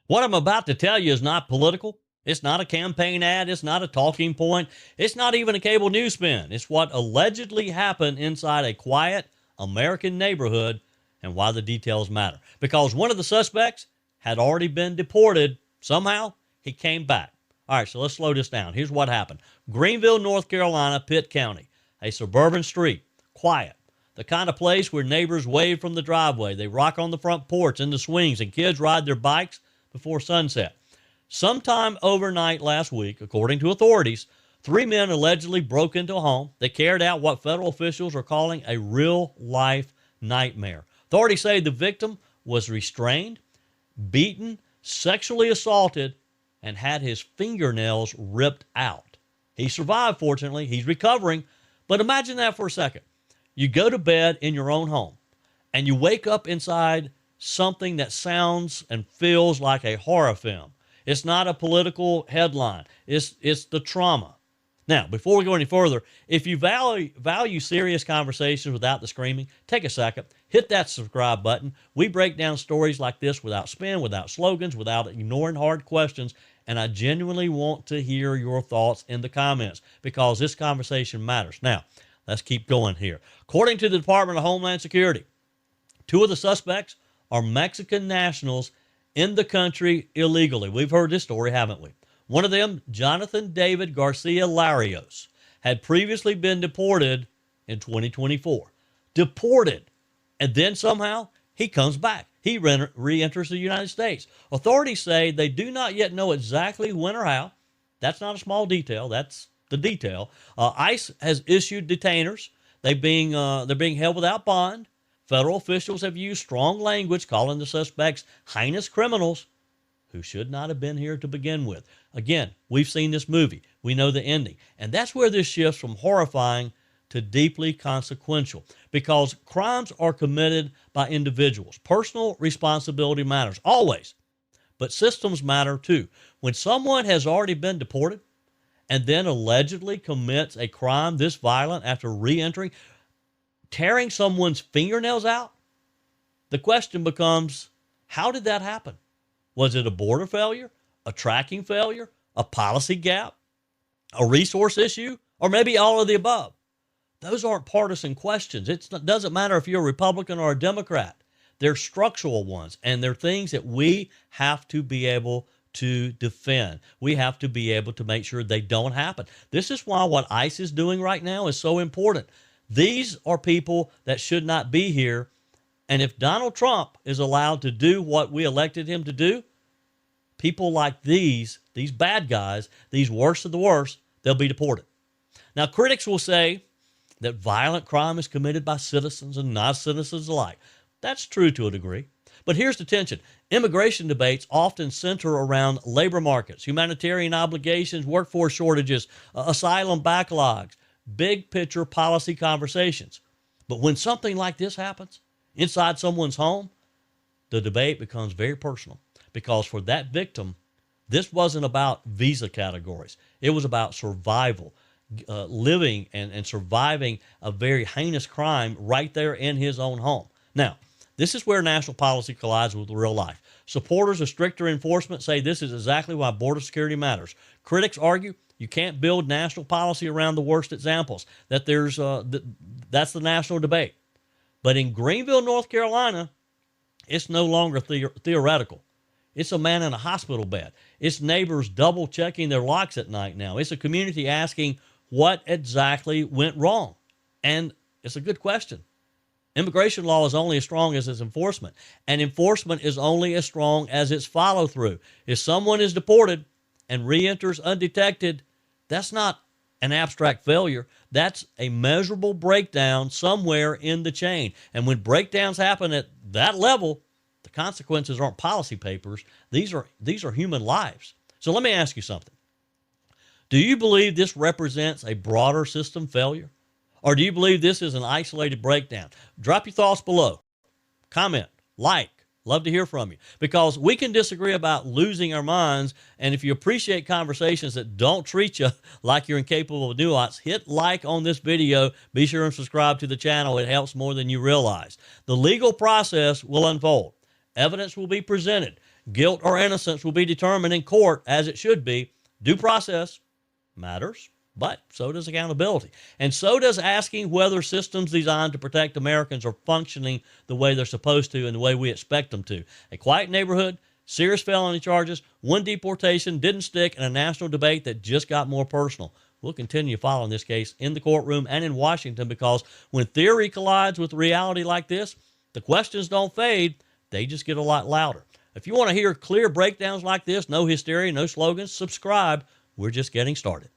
What I'm about to tell you is not political. It's not a campaign ad. It's not a talking point. It's not even a cable news spin. It's what allegedly happened inside a quiet American neighborhood and why the details matter. Because one of the suspects had already been deported. Somehow, he came back. All right, so let's slow this down. Here's what happened. Greenville, North Carolina, Pitt County, a suburban street, quiet. The kind of place where neighbors wave from the driveway. They rock on the front porch in the swings, and kids ride their bikes before sunset. Sometime overnight last week, according to authorities, 3 men allegedly broke into a home. They carried out what federal officials are calling a real-life nightmare. Authorities say the victim was restrained, beaten, sexually assaulted, and had his fingernails ripped out. He survived, fortunately. He's recovering. But imagine that for a second. You go to bed in your own home, and you wake up inside something that sounds and feels like a horror film. It's not a political headline. It's the trauma. Now, before we go any further, if you value serious conversations without the screaming, take a second, hit that subscribe button. We break down stories like this without spin, without slogans, without ignoring hard questions, and I genuinely want to hear your thoughts in the comments because this conversation matters. Now, let's keep going here. According to the Department of Homeland Security, 2 of the suspects are Mexican nationals in the country illegally. We've heard this story, haven't we? One of them, Jonathan David Garcia Larios, had previously been deported in 2024. Deported. And then somehow he comes back. He re-enters the United States. Authorities say they do not yet know exactly when or how. That's not a small detail. That's the detail. ICE has issued detainers. They're being held without bond. Federal officials have used strong language calling the suspects heinous criminals who should not have been here to begin with. Again, we've seen this movie. We know the ending. And that's where this shifts from horrifying to deeply consequential because crimes are committed by individuals. Personal responsibility matters, always. But systems matter too. When someone has already been deported and then allegedly commits a crime this violent after re-entering, tearing someone's fingernails out, the question becomes, how did that happen? Was it a border failure, a tracking failure, a policy gap, a resource issue, or maybe all of the above? Those aren't partisan questions. It doesn't matter if you're a Republican or a Democrat. They're structural ones, and they're things that we have to be able to defend. We have to be able to make sure they don't happen. This is why what ICE is doing right now is so important. These are people that should not be here. And if Donald Trump is allowed to do what we elected him to do, people like these bad guys, these worst of the worst, they'll be deported. Now, critics will say that violent crime is committed by citizens and non-citizens alike. That's true to a degree. But here's the tension. Immigration debates often center around labor markets, humanitarian obligations, workforce shortages, asylum backlogs, big picture policy conversations. But when something like this happens inside someone's home, the debate becomes very personal because for that victim, this wasn't about visa categories. It was about survival, living and surviving a very heinous crime right there in his own home. Now, this is where national policy collides with real life. Supporters of stricter enforcement say this is exactly why border security matters. Critics argue you can't build national policy around the worst examples, that that's the national debate. But in Greenville, North Carolina, it's no longer theoretical. It's a man in a hospital bed. It's neighbors double checking their locks at night now. It's a community asking what exactly went wrong. And it's a good question. Immigration law is only as strong as its enforcement, and enforcement is only as strong as its follow-through. If someone is deported and re-enters undetected, that's not an abstract failure. That's a measurable breakdown somewhere in the chain. And when breakdowns happen at that level, the consequences aren't policy papers. These are human lives. So let me ask you something. Do you believe this represents a broader system failure? Or do you believe this is an isolated breakdown? Drop your thoughts below. Comment, like. Love to hear from you. Because we can disagree about losing our minds, and if you appreciate conversations that don't treat you like you're incapable of nuance, hit like on this video. Be sure and subscribe to the channel. It helps more than you realize. The legal process will unfold. Evidence will be presented. Guilt or innocence will be determined in court as it should be. Due process matters, but so does accountability. And so does asking whether systems designed to protect Americans are functioning the way they're supposed to and the way we expect them to. A quiet neighborhood, serious felony charges, one deportation didn't stick, and a national debate that just got more personal. We'll continue following this case in the courtroom and in Washington, because when theory collides with reality like this, the questions don't fade, they just get a lot louder. If you want to hear clear breakdowns like this, no hysteria, no slogans, subscribe. We're just getting started.